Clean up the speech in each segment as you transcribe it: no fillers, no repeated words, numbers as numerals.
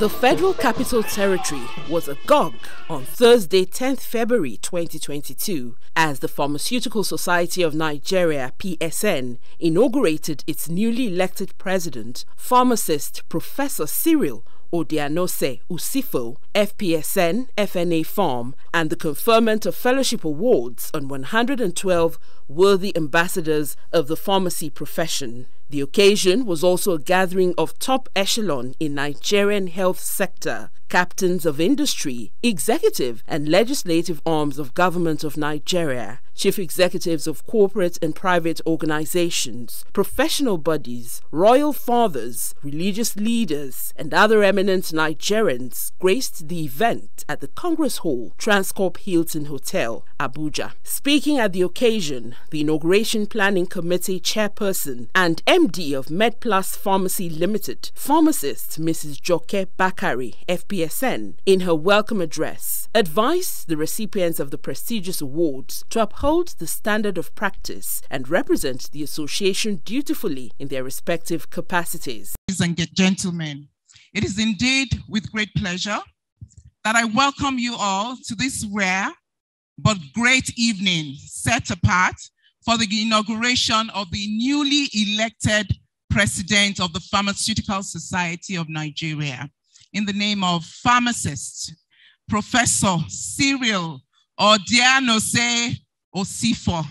The Federal Capital Territory was agog on Thursday, 10th February 2022, as the Pharmaceutical Society of Nigeria (PSN) inaugurated its newly elected president, pharmacist Professor Cyril Odianose Usifoh, FPSN FNAPharm, and the conferment of fellowship awards on 112 worthy ambassadors of the pharmacy profession. The occasion was also a gathering of top echelon in Nigerian health sector, captains of industry, executive and legislative arms of government of Nigeria, chief executives of corporate and private organizations, professional bodies, royal fathers, religious leaders, and other eminent Nigerians graced the event at the Congress Hall, Transcorp Hilton Hotel, Abuja. Speaking at the occasion, the Inauguration Planning Committee chairperson and MD of MedPlus Pharmacy Limited, pharmacist Mrs. Joke Bakari, FPSN, in her welcome address, advised the recipients of the prestigious awards to uphold the standard of practice and represent the association dutifully in their respective capacities. Ladies and gentlemen, it is indeed with great pleasure that I welcome you all to this rare but great evening set apart for the inauguration of the newly elected president of the Pharmaceutical Society of Nigeria, in the name of pharmacist Professor Cyril Odianose Usifoh,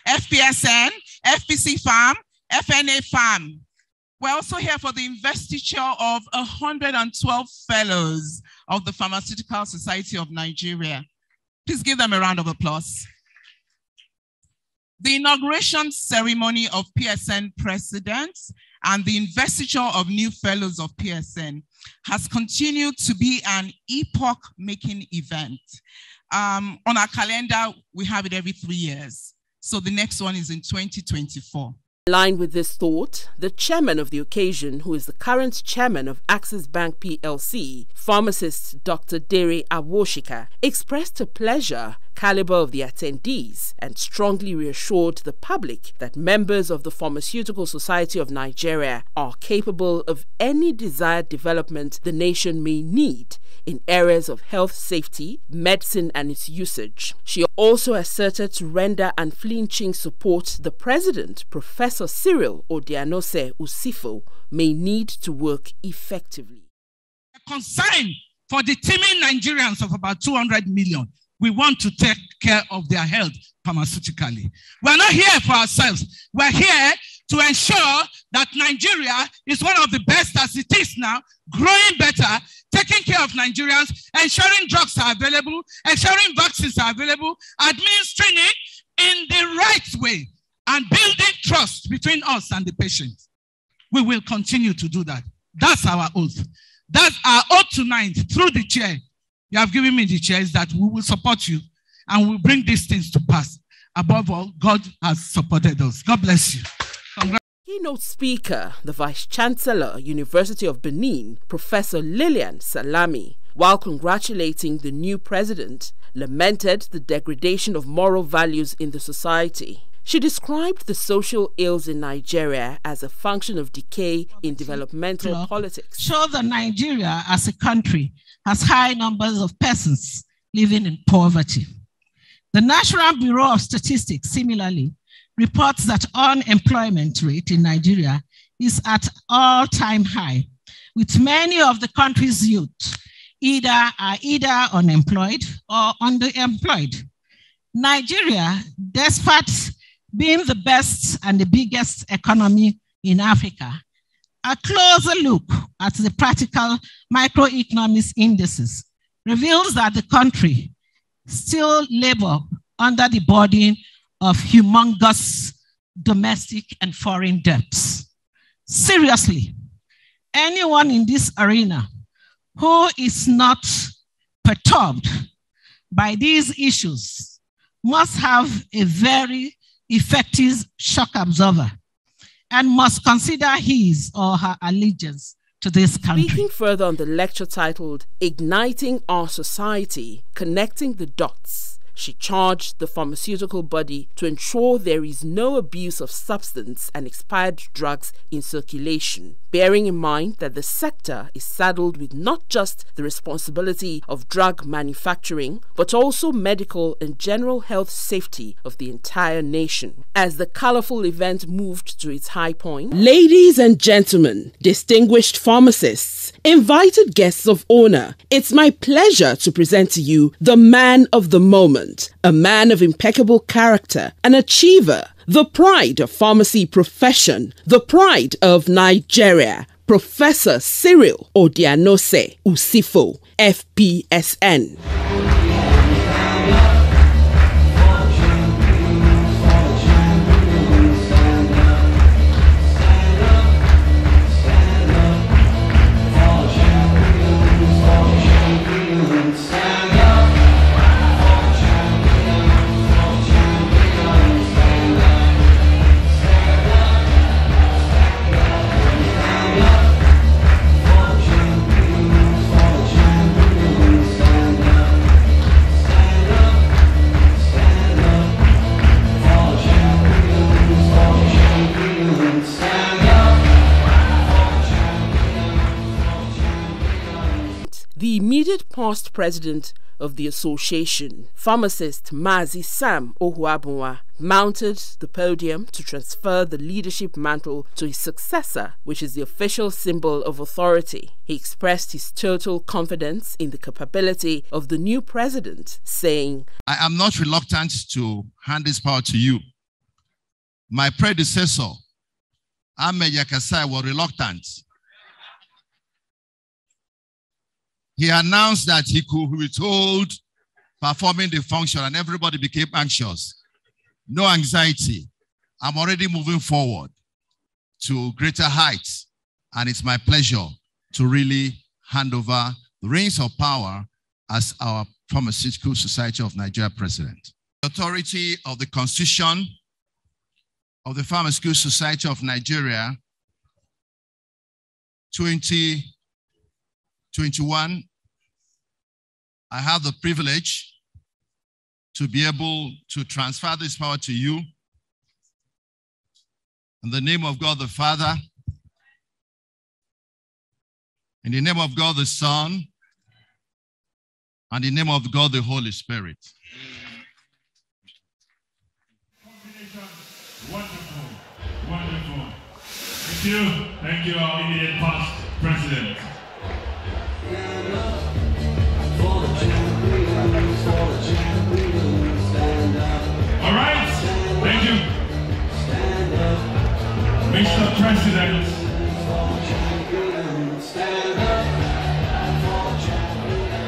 FPSN FNAPharm, FNAPharm. We're also here for the investiture of 112 fellows of the Pharmaceutical Society of Nigeria. Please give them a round of applause. The inauguration ceremony of PSN presidents and the investiture of new fellows of PSN has continued to be an epoch-making event. On our calendar, we have it every 3 years. So the next one is in 2024. In line with this thought, the chairman of the occasion, who is the current chairman of Access Bank PLC, pharmacist Dr. Dere Awoshika, expressed her pleasure caliber of the attendees and strongly reassured the public that members of the Pharmaceutical Society of Nigeria are capable of any desired development the nation may need in areas of health safety, medicine and its usage. She also asserted to render unflinching support the president, Professor Cyril Odianose Usifoh, may need to work effectively. A concern for the teeming Nigerians of about 200 million. We want to take care of their health pharmaceutically. We're not here for ourselves. We're here to ensure that Nigeria is one of the best as it is now, growing better, taking care of Nigerians, ensuring drugs are available, ensuring vaccines are available, administering it in the right way, and building trust between us and the patient. We will continue to do that. That's our oath. That's our oath tonight through the chair. You have given me the chairs that we will support you and we'll bring these things to pass. Above all, God has supported us. God bless you. Keynote speaker, the Vice Chancellor, University of Benin, Professor Lilian Salami, while congratulating the new president, lamented the degradation of moral values in the society. She described the social ills in Nigeria as a function of decay in developmental politics. Show that Nigeria as a country has high numbers of persons living in poverty. The National Bureau of Statistics similarly reports that unemployment rate in Nigeria is at all-time high, with many of the country's youth either unemployed or underemployed. Nigeria, despite being the best and the biggest economy in Africa, a closer look at the practical microeconomics indices reveals that the country still labors under the burden of humongous domestic and foreign debts. Seriously, anyone in this arena who is not perturbed by these issues must have a very effective shock absorber and must consider his or her allegiance to this country. Speaking further on the lecture titled Igniting Our Society, Connecting the Dots, she charged the pharmaceutical body to ensure there is no abuse of substance and expired drugs in circulation. bearing in mind that the sector is saddled with not just the responsibility of drug manufacturing, but also medical and general health safety of the entire nation. As the colourful event moved to its high point, ladies and gentlemen, distinguished pharmacists, invited guests of honor, it's my pleasure to present to you the man of the moment, a man of impeccable character, an achiever, the pride of pharmacy profession, the pride of Nigeria, Professor Cyril Odianose Usifoh, FPSN. The immediate past president of the association, pharmacist Mazi Sam Ohuabunwa, mounted the podium to transfer the leadership mantle to his successor, which is the official symbol of authority. He expressed his total confidence in the capability of the new president, saying, "I am not reluctant to hand this power to you. My predecessor, Ahmed Yakasai, was reluctant. He announced that he could withhold performing the function and everybody became anxious. No anxiety. I'm already moving forward to greater heights, and it's my pleasure to really hand over the reins of power as our Pharmaceutical Society of Nigeria president. The authority of the Constitution of the Pharmaceutical Society of Nigeria 2021, I have the privilege to be able to transfer this power to you. In the name of God the Father, in the name of God the Son, and in the name of God the Holy Spirit. Wonderful, wonderful. Thank you, our immediate past president. All right, thank you, Mr. President.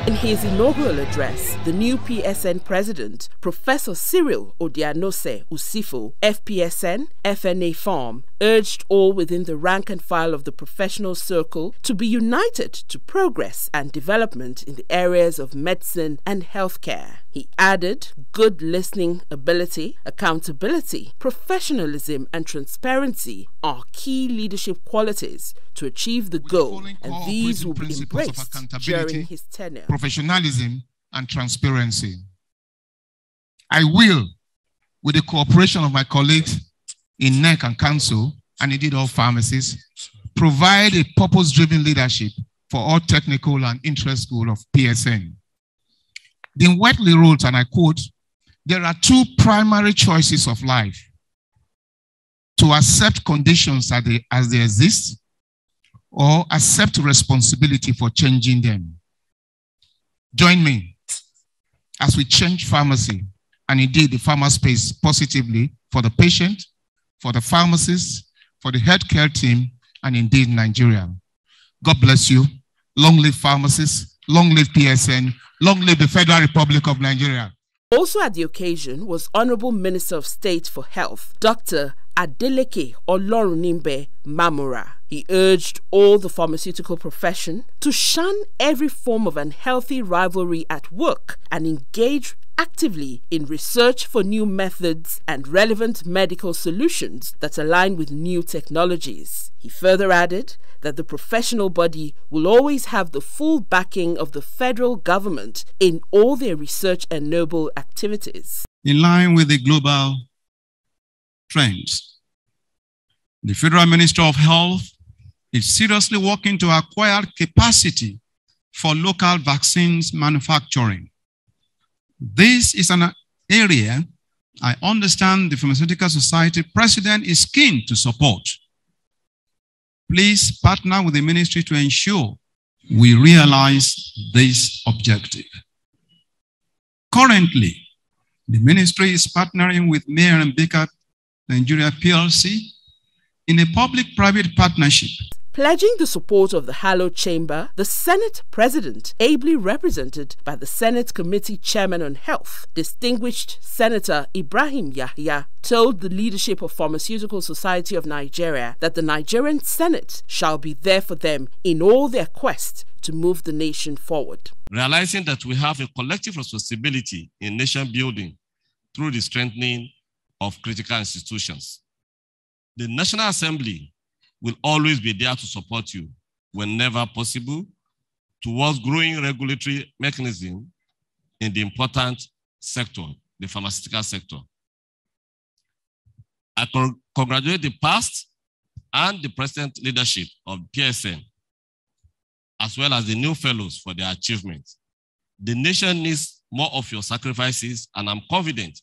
In his inaugural address, the new PSN president, Professor Cyril Odianose Usifoh, FPSN FNAPharm, urged all within the rank and file of the professional circle to be united to progress and development in the areas of medicine and healthcare. He added good listening ability, accountability, professionalism and transparency are key leadership qualities to achieve the goal, and these will be embraced during his tenure. Professionalism and transparency. I will, with the cooperation of my colleagues in NEC and Council, and indeed all pharmacists, provide a purpose-driven leadership for all technical and interest school of PSN. Dean Whiteley wrote, and I quote, "There are two primary choices of life: to accept conditions as they exist, or accept responsibility for changing them." Join me as we change pharmacy and indeed the pharma space positively for the patient, for the pharmacists, for the healthcare team, and indeed Nigeria. God bless you. Long live pharmacists, long live PSN, long live the Federal Republic of Nigeria. Also at the occasion was Honorable Minister of State for Health, Dr. Adeleke Olorunimbe Mamora. He urged all the pharmaceutical profession to shun every form of unhealthy rivalry at work and engage actively in research for new methods and relevant medical solutions that align with new technologies. He further added that the professional body will always have the full backing of the federal government in all their research and noble activities. In line with the global trends, the Federal Minister of Health is seriously working to acquire capacity for local vaccines manufacturing. This is an area I understand the Pharmaceutical Society President is keen to support. Please partner with the ministry to ensure we realize this objective. Currently, the ministry is partnering with Mayor and Baker Nigeria PLC in a public-private partnership. Pledging the support of the hallowed chamber, the Senate President, ably represented by the Senate Committee Chairman on Health, distinguished Senator Ibrahim Yahya, told the leadership of Pharmaceutical Society of Nigeria that the Nigerian Senate shall be there for them in all their quest to move the nation forward. Realizing that we have a collective responsibility in nation building through the strengthening of critical institutions, the National Assembly will always be there to support you whenever possible towards growing regulatory mechanism in the important sector, the pharmaceutical sector. I congratulate the past and the present leadership of PSN, as well as the new fellows for their achievements. The nation needs more of your sacrifices, and I'm confident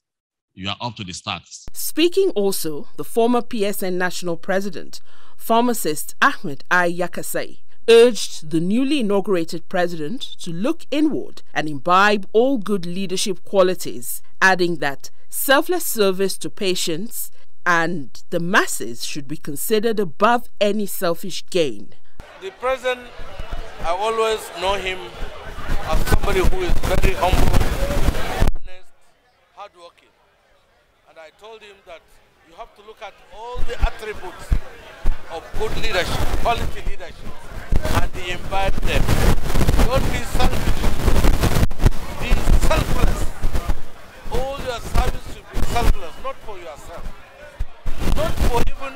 you are up to the task. Speaking also, the former PSN national president, pharmacist Ahmed I. Yakasai, urged the newly inaugurated president to look inward and imbibe all good leadership qualities, adding that selfless service to patients and the masses should be considered above any selfish gain. The president, I always know him as somebody who is very humble, honest, hardworking. And I told him that you have to look at all the attributes of good leadership, quality leadership, and imbibe them. Don't be selfish. Be selfless. All your service should be selfless, not for yourself. Not for even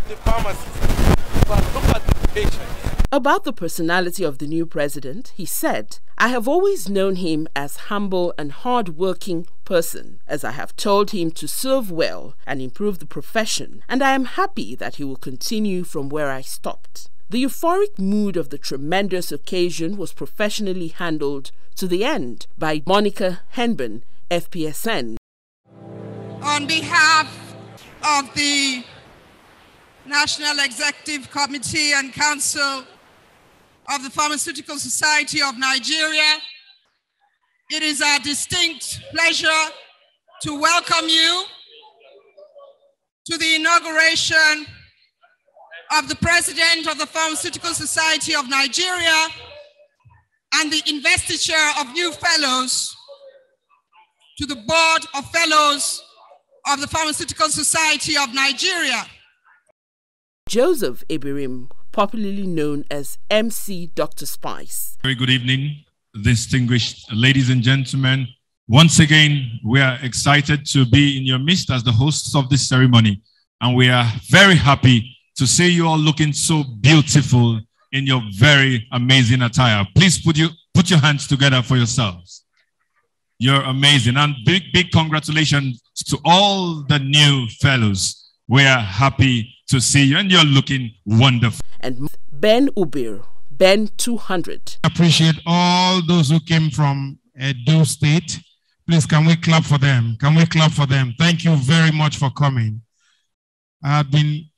the pharmacist, but look at the patient. About the personality of the new president, he said, "I have always known him as humble and hard-working person, as I have told him to serve well and improve the profession, and I am happy that he will continue from where I stopped." The euphoric mood of the tremendous occasion was professionally handled to the end by Monica Henben, FPSN. On behalf of the National Executive Committee and Council of the Pharmaceutical Society of Nigeria, it is our distinct pleasure to welcome you to the inauguration of the President of the Pharmaceutical Society of Nigeria and the investiture of new fellows to the Board of Fellows of the Pharmaceutical Society of Nigeria. Joseph Ebirim, popularly known as MC Dr. Spice. Very good evening, distinguished ladies and gentlemen. Once again, we are excited to be in your midst as the hosts of this ceremony, and we are very happy to see you all looking so beautiful in your very amazing attire. Please put your hands together for yourselves. You're amazing, and big congratulations to all the new fellows. We are happy to see you, and you're looking wonderful. And Ben Ubir, Ben 200. Appreciate all those who came from Edo State. Please, can we clap for them? Can we clap for them? Thank you very much for coming. I have been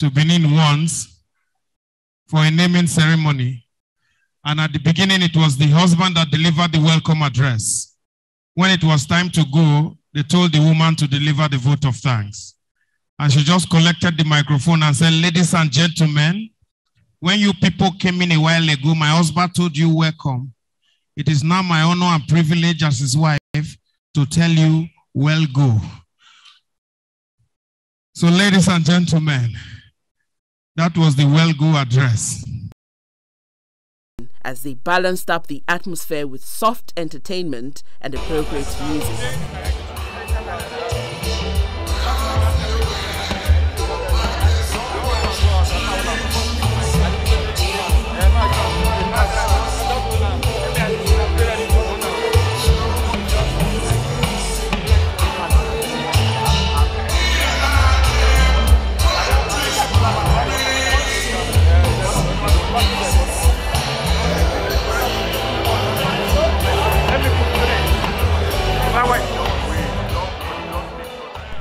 to Benin once for a naming ceremony, and at the beginning it was the husband that delivered the welcome address. When it was time to go, they told the woman to deliver the vote of thanks. And she just collected the microphone and said, "Ladies and gentlemen, when you people came in a while ago, my husband told you welcome. It is now my honor and privilege as his wife to tell you, well go." So ladies and gentlemen, that was the well go address. As they balanced up the atmosphere with soft entertainment and appropriate music.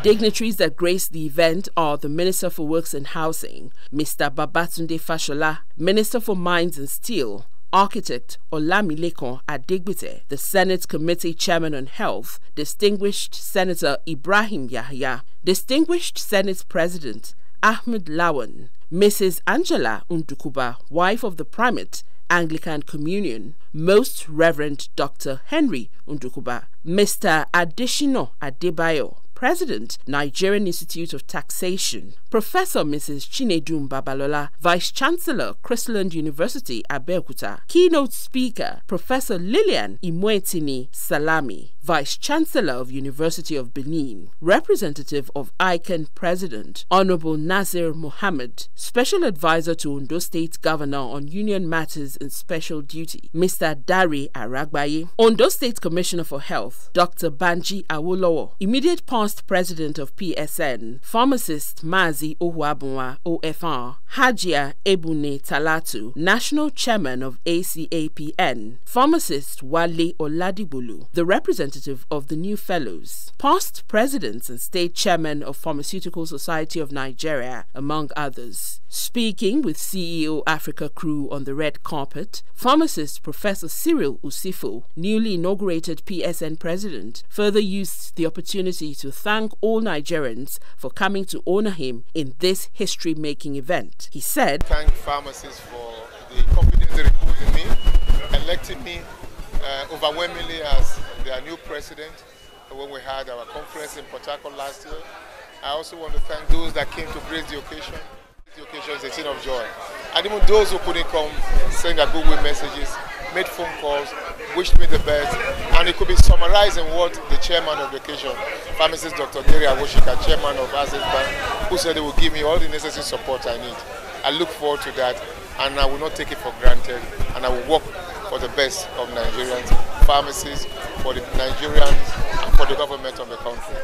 Dignitaries that graced the event are the Minister for Works and Housing, Mr. Babatunde Fashola, Minister for Mines and Steel, Architect Olamilekan Adegbite, the Senate Committee Chairman on Health, Distinguished Senator Ibrahim Yahya, Distinguished Senate President Ahmed Lawan, Mrs. Angela Undukuba, wife of the Primate, Anglican Communion, Most Reverend Dr. Henry Undukuba, Mr. Adeshino Adebayo, President, Nigerian Institute of Taxation, Professor Mrs. Chinedum Babalola, Vice-Chancellor, Chrisland University, Abeokuta, Keynote Speaker, Professor Lilian Imwetini Salami, Vice-Chancellor of University of Benin, Representative of ICANN President, Honorable Nazir Mohammed, Special Advisor to Ondo State Governor on Union Matters and Special Duty, Mr. Dari Aragbaye, Ondo State Commissioner for Health, Dr. Banji Awolowo, Immediate Past President of PSN, Pharmacist Mazi Sam Ohuabunwa, OFR, Hajia Ebune Talatu, National Chairman of ACAPN, Pharmacist Wale Oladibulu, the representative of the new fellows, past presidents and state chairman of Pharmaceutical Society of Nigeria, among others. Speaking with CEO Africa crew on the red carpet, pharmacist Professor Cyril Usifoh, newly inaugurated PSN president, further used the opportunity to thank all Nigerians for coming to honor him in this history-making event. He said, "Thank pharmacists for the confidence they reposed in me, electing me overwhelmingly as their new president when we had our conference in Port Harcourt last year. I also want to thank those that came to grace the occasion. The occasion is a scene of joy. And even those who couldn't come, sent their goodwill messages, made phone calls, wished me the best, and it could be summarized in what the chairman of the occasion, pharmacist Dr. Dere Awoshika, chairman of Access Bank, who said they will give me all the necessary support I need. I look forward to that, and I will not take it for granted, and I will work for the best of Nigerians, pharmacists, for the Nigerians, and for the government of the country."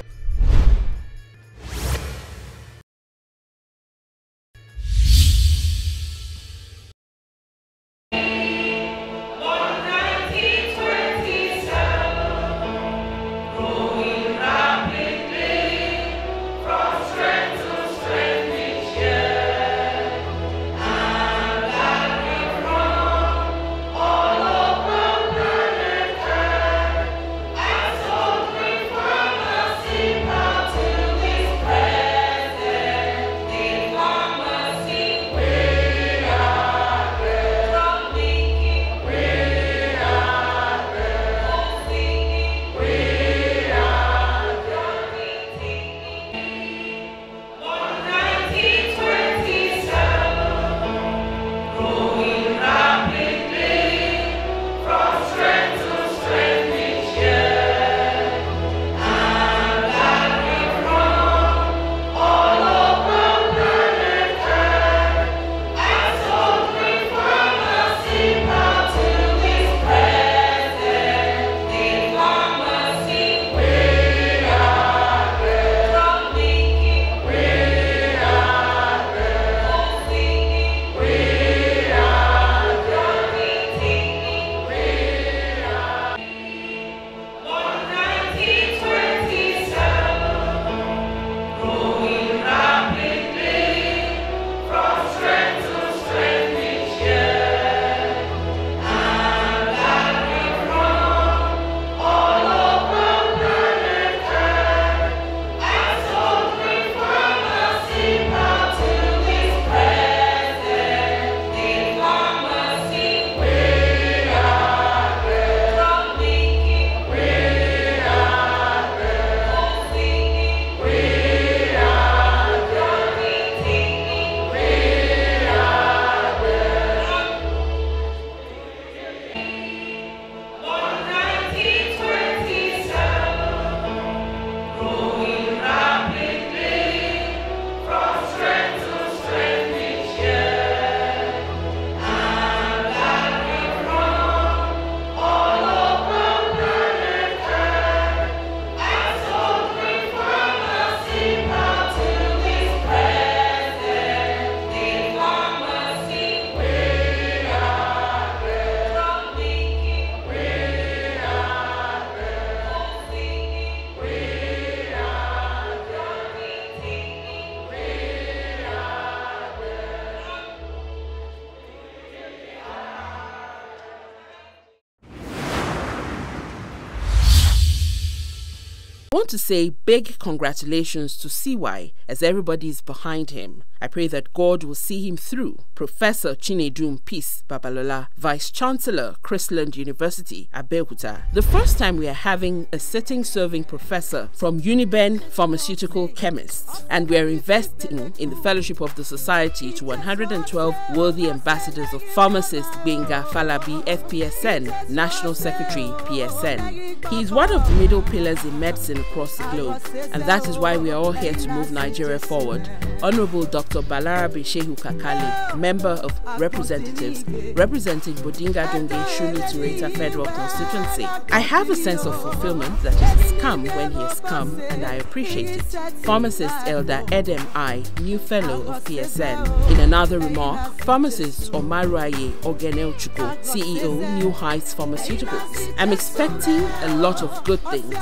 I want to say big congratulations to CY as everybody is behind him. I pray that God will see him through. Professor Chinedum Peace Babalola, Vice-Chancellor, Chrisland University, Abeokuta. The first time we are having a sitting serving professor from Uniben Pharmaceutical Chemists, and we are investing in the Fellowship of the Society to 112 worthy ambassadors of pharmacist Benga Falabi, FPSN, National Secretary, PSN. He is one of the middle pillars in medicine across the globe, and that is why we are all here to move Nigeria forward. Honorable Dr. Balarabe Shehu Kakali, Member of Representatives, representing Bodinga Donge Shuni Tureta Federal Constituency. I have a sense of fulfillment that it has come when he has come, and I appreciate it. Pharmacist Elder Edem I, new fellow of PSN. In another remark, pharmacist Omaruaye Ogeneuchuko, CEO, New Heights Pharmaceuticals. I'm expecting a lot of good things.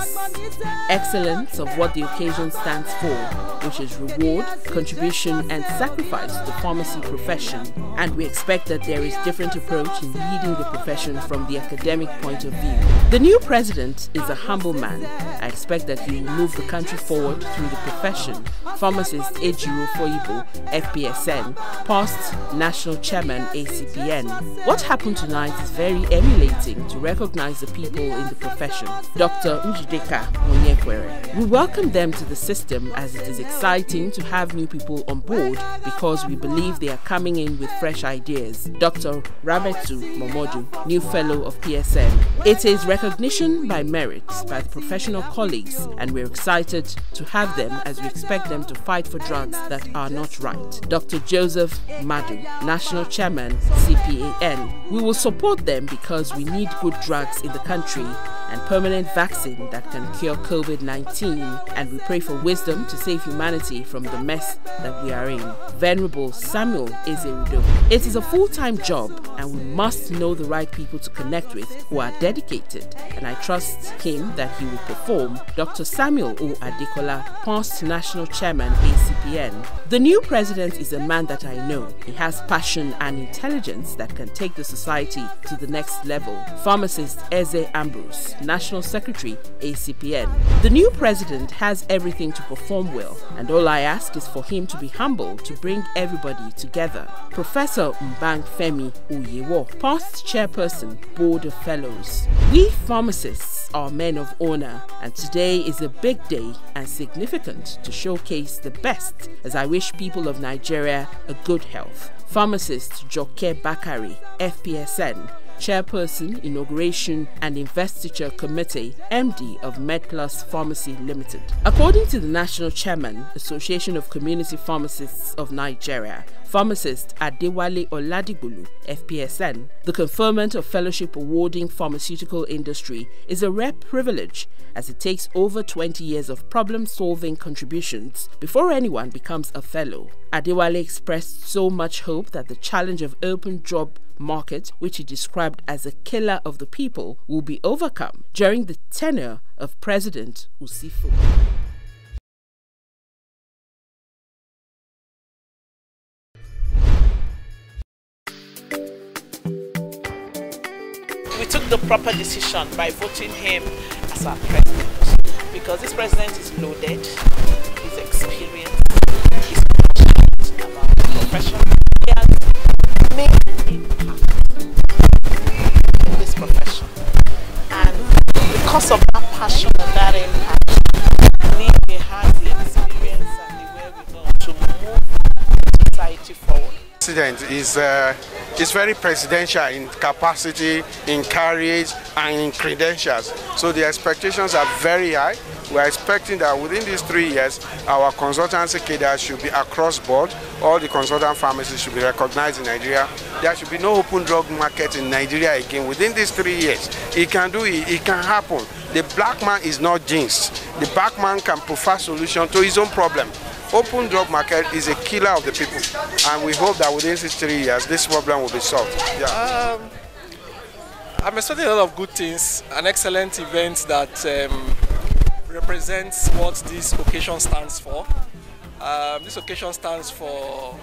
Excellence of what the occasion stands for, which is reward, contribution, and sacrifice to the pharmacy profession. And we expect that there is different approach in leading the profession from the academic point of view. The new president is a humble man. I expect that he will move the country forward through the profession. Pharmacist Ejiro Foyibo, FPSN, past National Chairman ACPN. What happened tonight is very emulating to recognize the people in the profession. Dr. Njideka Onyekwere. We welcome them to the system as it is exciting to have new people on board because we believe they are coming in with fresh ideas. Dr. Rabetu Momodu, new fellow of PSN. It is recognition by merit by the professional colleagues, and we're excited to have them as we expect them to fight for drugs that are not right. Dr. Joseph Madu, National Chairman, CPAN. We will support them because we need good drugs in the country and permanent vaccine that can cure COVID-19, and we pray for wisdom to save humanity from the mess that we are in. Venerable Samuel Ezerudo. It is a full-time job, and we must know the right people to connect with who are dedicated, and I trust him that he will perform. Dr. Samuel O. Adekola, past National Chairman, ACPN. The new president is a man that I know. He has passion and intelligence that can take the society to the next level. Pharmacist Eze Ambrose, National Secretary, ACPN. The new president has everything to perform well, and all I ask is for him to be humble to bring everybody together. Professor Mbang Femi Uyewo, past Chairperson, Board of Fellows. We pharmacists are men of honor, and today is a big day and significant to showcase the best as I wish people of Nigeria a good health. Pharmacist Joke Bakari, FPSN, Chairperson, Inauguration and Investiture Committee, MD of MedPlus Pharmacy Limited. According to the National Chairman, Association of Community Pharmacists of Nigeria, Pharmacist Adewale Oladigbolu, FPSN, the conferment of fellowship awarding pharmaceutical industry is a rare privilege as it takes over 20 years of problem-solving contributions before anyone becomes a fellow. Adewale expressed so much hope that the challenge of open job market, which he described as a killer of the people, will be overcome during the tenure of President Usifoh. We took the proper decision by voting him as our president because this president is loaded, he's experienced, he's passionate about the profession. He has made an impact in this profession, and because of that passion and that impact, I believe he has the experience and the wherewithal to move society forward. President is very presidential in capacity, in courage, and in credentials. So the expectations are very high. We are expecting that within these 3 years, our consultancy cadre should be across board. All the consultant pharmacies should be recognized in Nigeria. There should be no open drug market in Nigeria again. Within these 3 years, it can do it. It can happen. The black man is not jinxed. The black man can provide solution to his own problem. Open drug market is a killer of the people, and we hope that within these 3 years, this problem will be solved. Yeah. I'm expecting a lot of good things, an excellent event that represents what this occasion stands for. This occasion stands for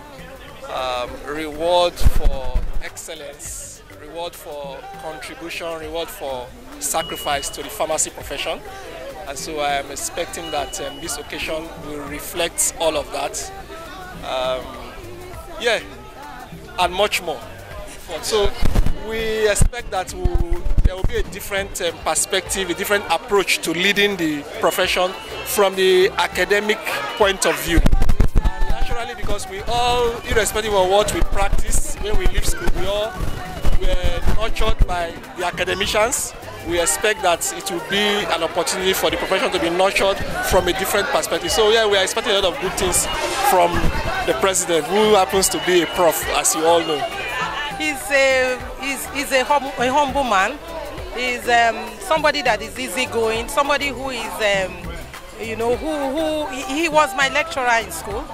reward for excellence, reward for contribution, reward for sacrifice to the pharmacy profession. And so I am expecting that this occasion will reflect all of that. Yeah, and much more. So we expect that there will be a different perspective, a different approach to leading the profession from the academic point of view. And naturally, because we all, irrespective of what we practice when we leave school, we all were nurtured by the academicians. We expect that it will be an opportunity for the profession to be nurtured from a different perspective. So yeah, we are expecting a lot of good things from the president, who happens to be a prof, as you all know. He's a humble man. He's somebody that is easygoing, somebody who is, you know, he was my lecturer in school.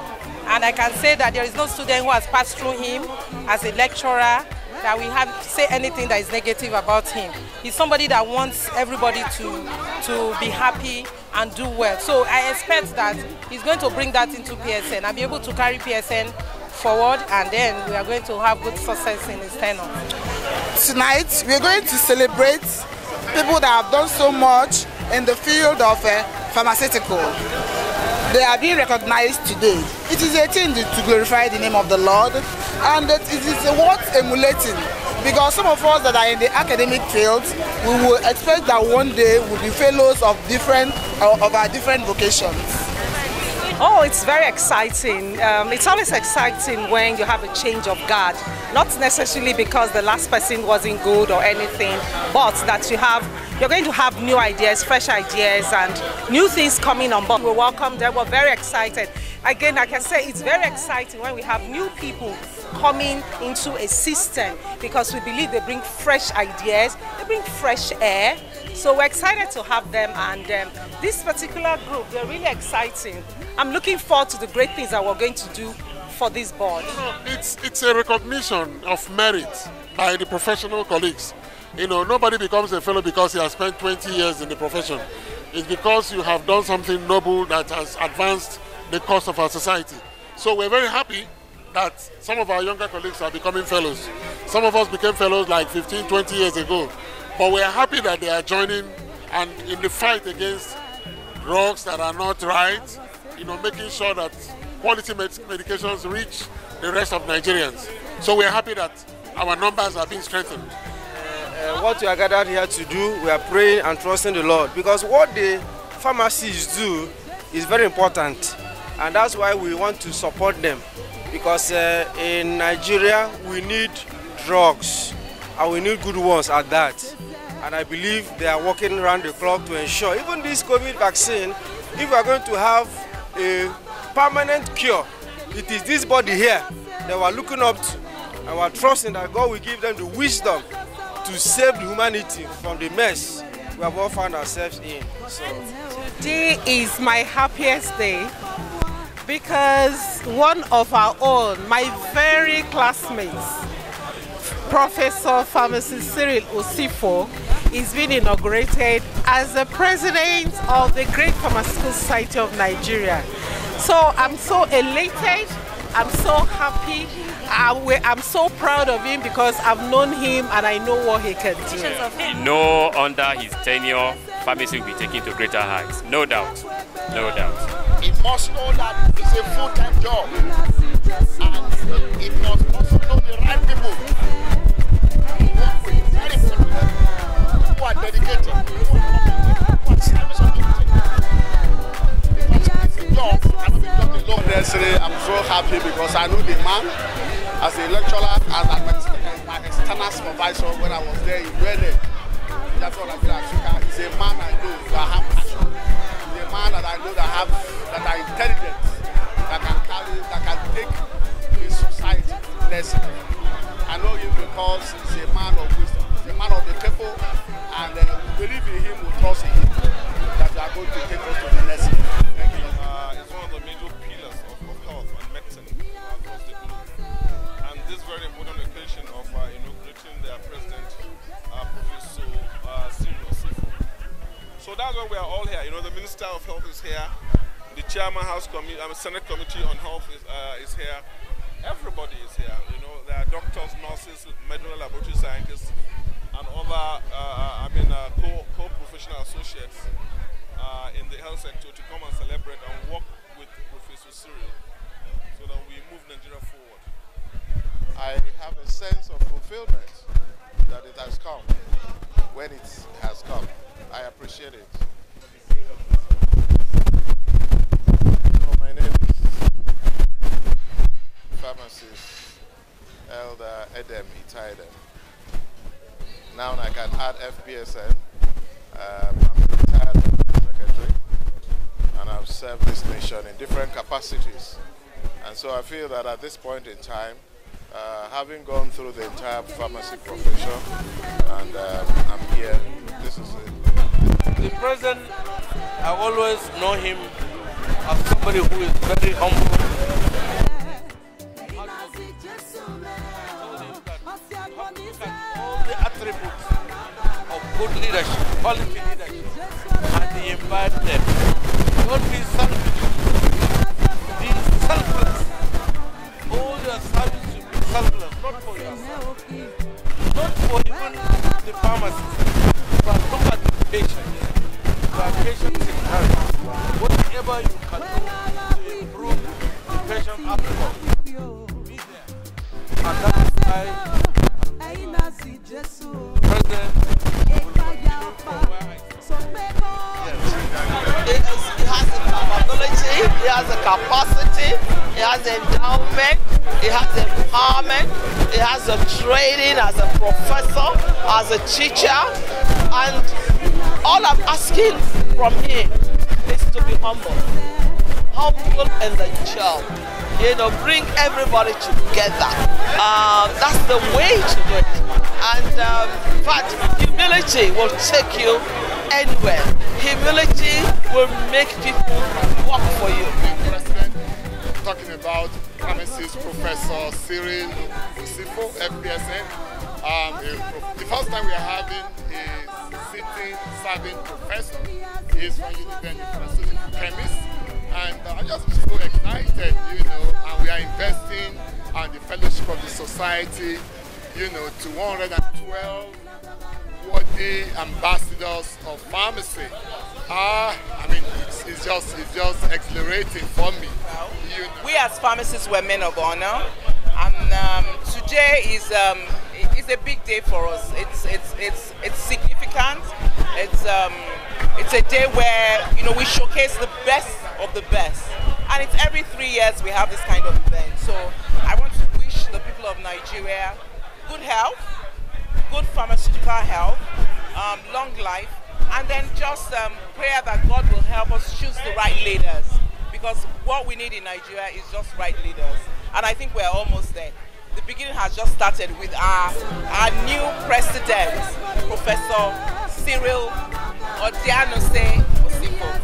And I can say that there is no student who has passed through him as a lecturer that we have to say anything that is negative about him. He's somebody that wants everybody to be happy and do well. So I expect that he's going to bring that into PSN and be able to carry PSN forward, and then we are going to have good success in his tenure. Tonight, we're going to celebrate people that have done so much in the field of pharmaceutical. They are being recognized today. It is a thing to glorify the name of the Lord, and it is worth emulating, because some of us that are in the academic fields, we will expect that one day we'll be fellows of our different vocations. Oh, it's very exciting. It's always exciting when you have a change of guard. Not necessarily because the last person wasn't good or anything, but that you're going to have new ideas, fresh ideas, and new things coming on board. We welcome them. We're very excited. Again, like I say, it's very exciting when we have new people coming into a system, because we believe they bring fresh ideas, they bring fresh air. So we're excited to have them, and this particular group, they're really exciting. I'm looking forward to the great things that we're going to do for this board. You know, it's a recognition of merit by the professional colleagues. You know, nobody becomes a fellow because he has spent 20 years in the profession. It's because you have done something noble that has advanced the cause of our society. So we're very happy that some of our younger colleagues are becoming fellows. Some of us became fellows like 15, 20 years ago. But we are happy that they are joining and in the fight against drugs that are not right, you know, making sure that quality medications reach the rest of Nigerians. So we are happy that our numbers are being strengthened. What we are gathered here to do, we are praying and trusting the Lord, because what the pharmacists do is very important, and that's why we want to support them, because in Nigeria we need drugs, and we need good ones at that. And I believe they are working around the clock to ensure, even this COVID vaccine, if we are going to have a permanent cure, it is this body here that we are looking up to, and we are trusting that God will give them the wisdom to save humanity from the mess we have all found ourselves in. So today is my happiest day, because one of our own, my very classmates, Professor Pharmacist Cyril Usifoh, is being inaugurated as the president of the Great Pharmaceutical Society of Nigeria. So I'm so elated, I'm so happy, I'm so proud of him, because I've known him and I know what he can do. We know under his tenure, pharmacy will be taken to greater heights. No doubt, no doubt. It must know that it's a full-time job, and it must also know the right people. Who are dedicated, who are service oriented. Because the job cannot be done alone. Necessarily, I'm so happy because I knew the man as a lecturer, as my external supervisor when I was there in Rene. That's all I feel like Africa. He's a man I know that have passion. He's a man that I know that are intelligent, that can take the society lesson. I know him because he's a man of wisdom. He's a man of the people. And we believe in him, we trust in him, that we are going to take us to the next level. Thank you. It's one of the major pillars of health and medicine across the globe. And this very important occasion of inaugurating their president, Professor Cyril Odianose. So that's why we are all here. You know, the Minister of Health is here, the Chairman Senate Committee on Health is here. Everybody is here. You know, there are doctors, nurses, medical laboratory scientists, and other co-professional associates in the health sector to come and celebrate and work with Professor Cyril so that we move Nigeria forward. I have a sense of fulfillment that it has come when it has come. I appreciate it. So my name is pharmacist Elder Edem Itaidem. Now I can add FPSN. I'm a retired secretary and I've served this nation in different capacities. And so I feel that at this point in time, having gone through the entire pharmacy profession and I'm here, this is it. The president, I always know him as somebody who is very humble. All the attributes of good leadership, quality leadership, and he imbibed them. Don't be selfish. Be selfless. All your service should be selfless, not for yourself. Not for even the pharmacist, but look at the patient. The patient is in health. Whatever you can do to improve the patient outcome, be there. And that's why President will continue from where I He has the capability, he has the capacity, he has the endowment, he has the empowerment, he has the training as a professor, as a teacher, and all I'm asking from him is to be humble in the job. You know, bring everybody together. That's the way to do it. And but humility will take you anywhere. Humility will make people work for you. President, talking about pharmacist Professor Cyril Usifoh, FPSN. The first time we are having a sitting, serving professor is from University Pharmaceutical Chemist. And I'm just so excited, you know, and we are investing on the fellowship of the society, you know, to 112 worthy ambassadors of pharmacy. I mean, it's just exhilarating for me. You know. We as pharmacists were men of honor, and today is a big day for us. It's significant. It's a day where, you know, we showcase the best of the best, and it's every 3 years we have this kind of event. So I want to wish the people of Nigeria good health, good pharmaceutical health, long life, and then just prayer that God will help us choose the right leaders, because what we need in Nigeria is just right leaders, and I think we're almost there. The beginning has just started with our new president, Professor Cyril Odianose Usifoh.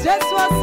Just was